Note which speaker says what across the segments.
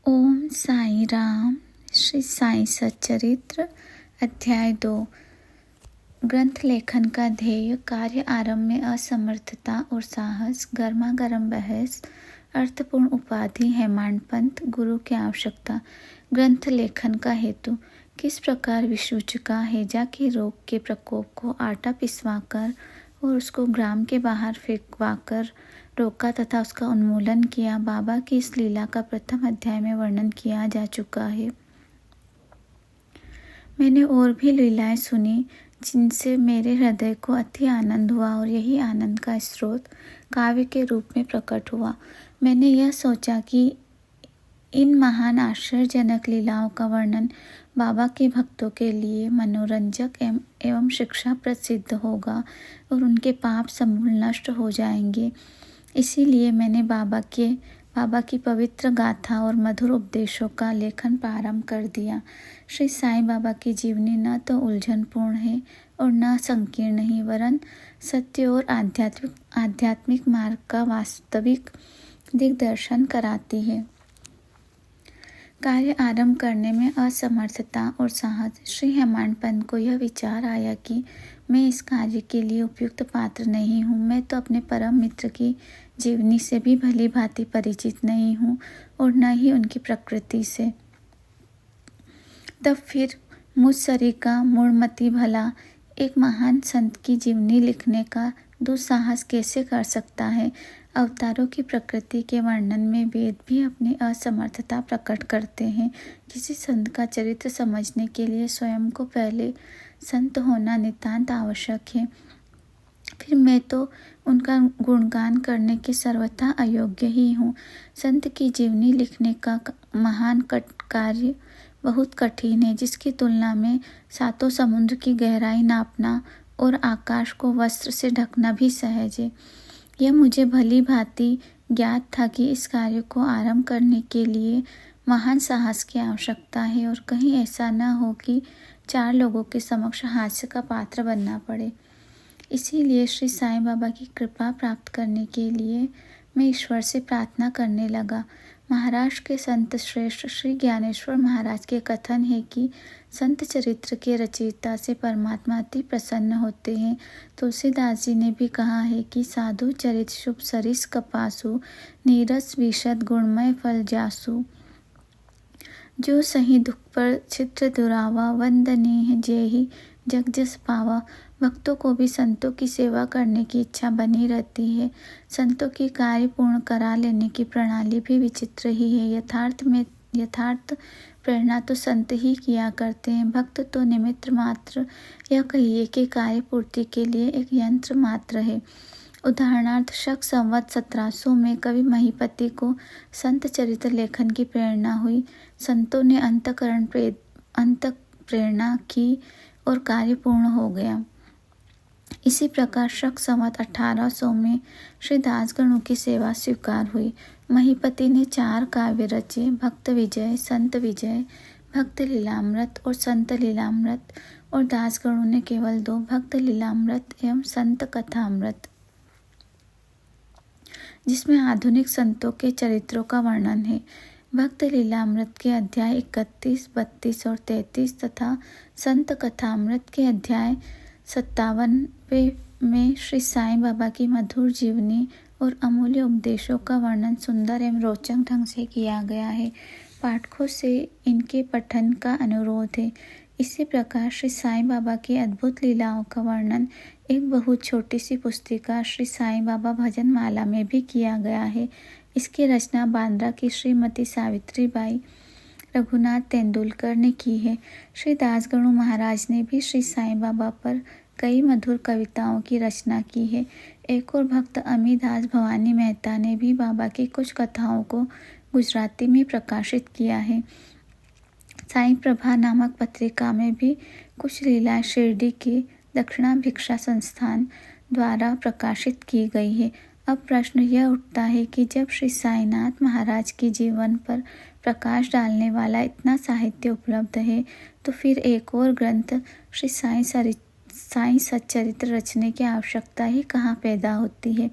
Speaker 1: ओम साई राम। श्री साई सच्चरित्र अध्याय 2। ग्रंथ लेखन का ध्येय, कार्य आरंभ में असमर्थता और साहस, गर्मा गर्म बहस, अर्थपूर्ण उपाधि, हेमांड पंथ, गुरु की आवश्यकता। ग्रंथ लेखन का हेतु, किस प्रकार विसूचिका हैजा के रोग के प्रकोप को आटा पिसवाकर और उसको ग्राम के बाहर फेंकवाकर रोका तथा उसका उन्मूलन किया। बाबा की इस लीला का प्रथम अध्याय में वर्णन किया जा चुका है। मैंने और भी लीलाएं सुनी जिनसे मेरे हृदय को अति आनंद हुआ और यही आनंद का स्रोत काव्य के रूप में प्रकट हुआ। मैंने यह सोचा कि इन महान आश्चर्यजनक लीलाओं का वर्णन बाबा के भक्तों के लिए मनोरंजक एवं शिक्षाप्रद सिद्ध होगा और उनके पाप समूल नष्ट हो जाएंगे। इसीलिए मैंने बाबा की पवित्र गाथा और मधुर उपदेशों का लेखन प्रारंभ कर दिया। श्री साईं बाबा की जीवनी न तो उलझनपूर्ण है और न संकीर्ण ही, वरन सत्य और आध्यात्मिक मार्ग का वास्तविक दिग्दर्शन कराती है। कार्य आरंभ करने में असमर्थता और साहस। श्री हेमांड पंथ को यह विचार आया कि मैं इस कार्य के लिए उपयुक्त पात्र नहीं हूँ। मैं तो अपने परम मित्र की जीवनी से भी भली भांति परिचित नहीं हूँ और न ही उनकी प्रकृति से। तब फिर मुझ सरीका मूढ़मती भला एक महान संत की जीवनी लिखने का दुस्साहस कैसे कर सकता है। अवतारों की प्रकृति के वर्णन में वेद भी अपनी असमर्थता प्रकट करते हैं। किसी संत का चरित्र समझने के लिए स्वयं को पहले संत होना नितांत आवश्यक है। फिर मैं तो उनका गुणगान करने के सर्वथा अयोग्य ही हूँ। संत की जीवनी लिखने का महान कार्य बहुत कठिन है, जिसकी तुलना में सातों समुद्र की गहराई नापना और आकाश को वस्त्र से ढकना भी सहज है। यह मुझे भली भांति ज्ञात था कि इस कार्य को आरंभ करने के लिए महान साहस की आवश्यकता है और कहीं ऐसा न हो कि 4 लोगों के समक्ष हास्य का पात्र बनना पड़े। इसीलिए श्री साईं बाबा की कृपा प्राप्त करने के लिए मैं ईश्वर से प्रार्थना करने लगा। महाराष्ट्र के संत श्रेष्ठ श्री ज्ञानेश्वर महाराज के कथन है कि संत चरित्र के रचयिता से परमात्मा अति प्रसन्न होते हैं। तुलसीदास जी ने भी कहा है कि साधु चरित शुभ सरिस कपासु, नीरस विशद गुणमय फल जासु। जो सही दुख पर चित्र दुरावा, वंदनीय जेहि जग जस पावा। भक्तों को भी संतों की सेवा करने की इच्छा बनी रहती है। संतों की कार्य पूर्ण करा लेने की प्रणाली भी विचित्र ही है। यथार्थ प्रेरणा तो संत ही किया करते हैं, भक्त तो निमित्त मात्र, यह कहिए कि कार्य पूर्ति के लिए एक यंत्र मात्र है। उदाहरणार्थ शक संवत 1700 में कवि महीपति को संत चरित्र लेखन की प्रेरणा हुई। संतों ने अंत प्रेरणा की और कार्य पूर्ण हो गया। इसी प्रकार शक संवत 1800 में श्री दासगणों की सेवा स्वीकार हुई। महीपति ने 4 काव्य रचे, भक्त विजय, संत विजय, भक्त लीलामृत और संत लीलामृत, और दासगणों ने केवल 2, भक्त लीलामृत एवं संत कथामृत, जिसमें आधुनिक संतों के चरित्रों का वर्णन है। भक्त लीलामृत के अध्याय 31, 32 और 33 तथा संत कथामृत के अध्याय 57वें में श्री साईं बाबा की मधुर जीवनी और अमूल्य उपदेशों का वर्णन सुंदर एवं रोचक ढंग से किया गया है। पाठकों से इनके पठन का अनुरोध है। इसी प्रकार श्री साईं बाबा की अद्भुत लीलाओं का वर्णन एक बहुत छोटी सी पुस्तिका श्री साईं बाबा भजन माला में भी किया गया है। इसकी रचना बांद्रा की श्रीमती सावित्रीबाई रघुनाथ तेंदुलकर ने की है। श्री दासगणु महाराज ने भी श्री साईं बाबा पर कई मधुर कविताओं की रचना की है। एक और भक्त अमीदास भवानी मेहता ने भी बाबा की कुछ कथाओं को गुजराती में प्रकाशित किया है। साईं प्रभा नामक पत्रिका में भी कुछ लीलाएं शिरडी के दक्षिणा भिक्षा संस्थान द्वारा प्रकाशित की गई है। अब प्रश्न यह उठता है कि जब श्री साईनाथ महाराज के जीवन पर प्रकाश डालने वाला इतना साहित्य उपलब्ध है, तो फिर एक और ग्रंथ श्री साईं सच्चरित्र रचने की आवश्यकता ही कहाँ पैदा होती है।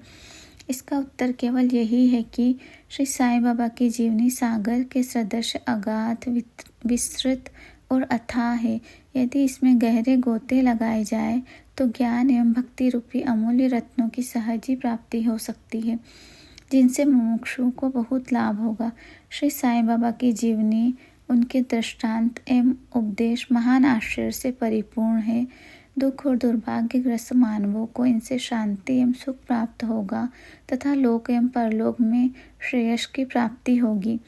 Speaker 1: इसका उत्तर केवल यही है कि श्री साईं बाबा की जीवनी सागर के सदृश अगाध, विस्तृत और अथाह है। यदि इसमें गहरे गोते लगाए जाए तो ज्ञान एवं भक्ति रूपी अमूल्य रत्नों की सहज ही प्राप्ति हो सकती है, जिनसे मुमुक्षुओं को बहुत लाभ होगा। श्री साईं बाबा की जीवनी, उनके दृष्टांत एवं उपदेश महान आश्चर्य से परिपूर्ण है। दुख और दुर्भाग्यग्रस्त मानवों को इनसे शांति एवं सुख प्राप्त होगा तथा लोक एवं परलोक में श्रेयस की प्राप्ति होगी।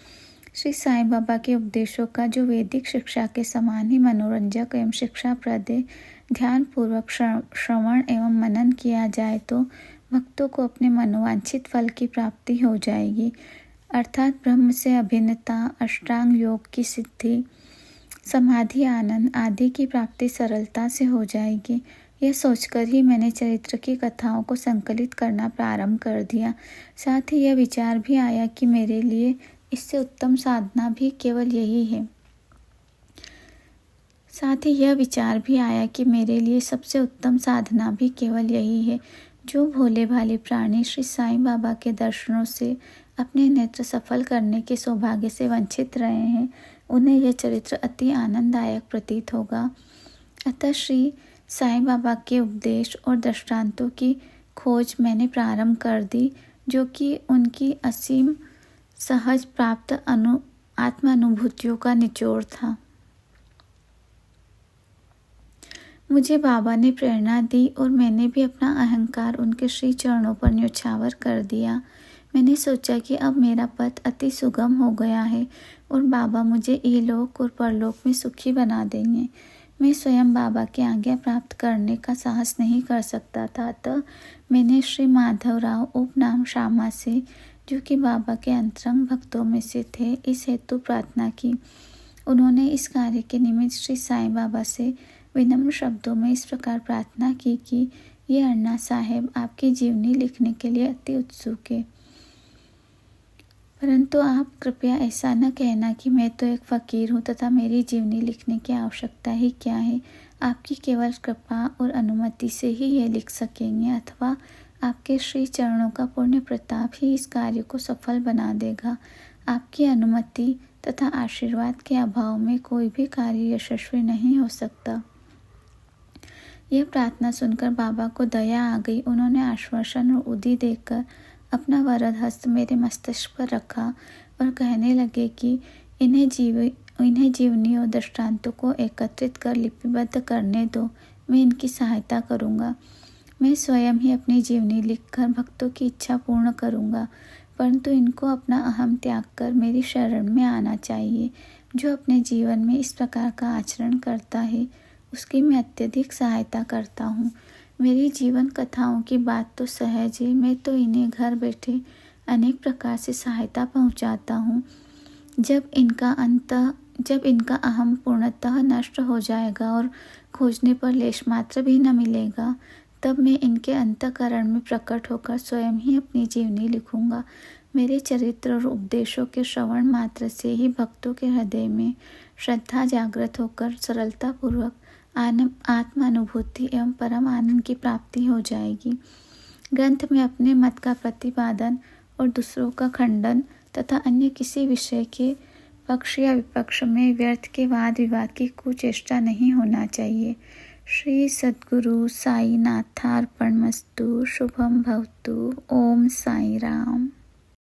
Speaker 1: श्री साईं बाबा के उपदेशों का जो वैदिक शिक्षा के समान ही मनोरंजक एवं शिक्षाप्रद है, ध्यानपूर्वक श्रवण एवं मनन किया जाए तो भक्तों को अपने मनोवांछित फल की प्राप्ति हो जाएगी, अर्थात ब्रह्म से अभिन्नता, अष्टांग योग की सिद्धि, समाधि, आनंद आदि की प्राप्ति सरलता से हो जाएगी। यह सोचकर ही मैंने चरित्र की कथाओं को संकलित करना प्रारंभ कर दिया। साथ ही यह विचार भी आया कि मेरे लिए इससे उत्तम साधना भी केवल यही है। साथ ही यह विचार भी आया कि मेरे लिए सबसे उत्तम साधना भी केवल यही है। जो भोले भाले प्राणी श्री साईं बाबा के दर्शनों से अपने नेत्र सफल करने के सौभाग्य से वंचित रहे हैं, उन्हें यह चरित्र अति आनंददायक प्रतीत होगा। अतः श्री साईं बाबा के उपदेश और दृष्टांतों की खोज मैंने प्रारंभ कर दी, जो कि उनकी असीम सहज प्राप्त आत्मानुभूतियों का निचोड़ था। मुझे बाबा ने प्रेरणा दी और मैंने भी अपना अहंकार उनके श्री चरणों पर न्योछावर कर दिया। मैंने सोचा कि अब मेरा पथ अति सुगम हो गया है और बाबा मुझे इहलोक और परलोक में सुखी बना देंगे। मैं स्वयं बाबा की आज्ञा प्राप्त करने का साहस नहीं कर सकता था, अतः मैंने श्री माधवराव उपनाम श्यामा से, जो कि बाबा के अंतरंग भक्तों में से थे, इस हेतु प्रार्थना की। उन्होंने इस कार्य के निमित्त श्री साईं बाबा से विनम्र शब्दों में इस प्रकार प्रार्थना की कि ये अन्ना साहेब आपकी जीवनी लिखने के लिए अति उत्सुक है, परंतु आप कृपया ऐसा न कहना कि मैं तो एक फ़कीर हूँ तथा मेरी जीवनी लिखने की आवश्यकता ही क्या है। आपकी केवल कृपा और अनुमति से ही ये लिख सकेंगे, अथवा आपके श्री चरणों का पुण्य प्रताप ही इस कार्य को सफल बना देगा। आपकी अनुमति तथा आशीर्वाद के अभाव में कोई भी कार्य यशस्वी नहीं हो सकता। यह प्रार्थना सुनकर बाबा को दया आ गई। उन्होंने आश्वासन और उदी देकर अपना वरद हस्त मेरे मस्तिष्क पर रखा और कहने लगे कि इन्हें जीवनी और दृष्टांतों को एकत्रित कर लिपिबद्ध करने दो, मैं इनकी सहायता करूँगा। मैं स्वयं ही अपनी जीवनी लिखकर भक्तों की इच्छा पूर्ण करूँगा, परंतु इनको अपना अहम त्याग कर मेरी शरण में आना चाहिए। जो अपने जीवन में इस प्रकार का आचरण करता है, उसकी मैं अत्यधिक सहायता करता हूँ। मेरी जीवन कथाओं की बात तो सहज है, मैं तो इन्हें घर बैठे अनेक प्रकार से सहायता पहुँचाता हूँ। जब इनका अहम पूर्णतः नष्ट हो जाएगा और खोजने पर लेश मात्र भी न मिलेगा, तब मैं इनके अंतःकरण में प्रकट होकर स्वयं ही अपनी जीवनी लिखूंगा। मेरे चरित्र और उपदेशों के श्रवण मात्र से ही भक्तों के हृदय में श्रद्धा जागृत होकर सरलतापूर्वक आत्मानुभूति एवं परम आनंद की प्राप्ति हो जाएगी। ग्रंथ में अपने मत का प्रतिपादन और दूसरों का खंडन तथा अन्य किसी विषय के पक्ष या विपक्ष में व्यर्थ के वाद विवाद की कुचेष्टा नहीं होना चाहिए। श्री सद्गुरु साई नाथार्पणमस्तु। शुभम भवतु। ओम साई राम।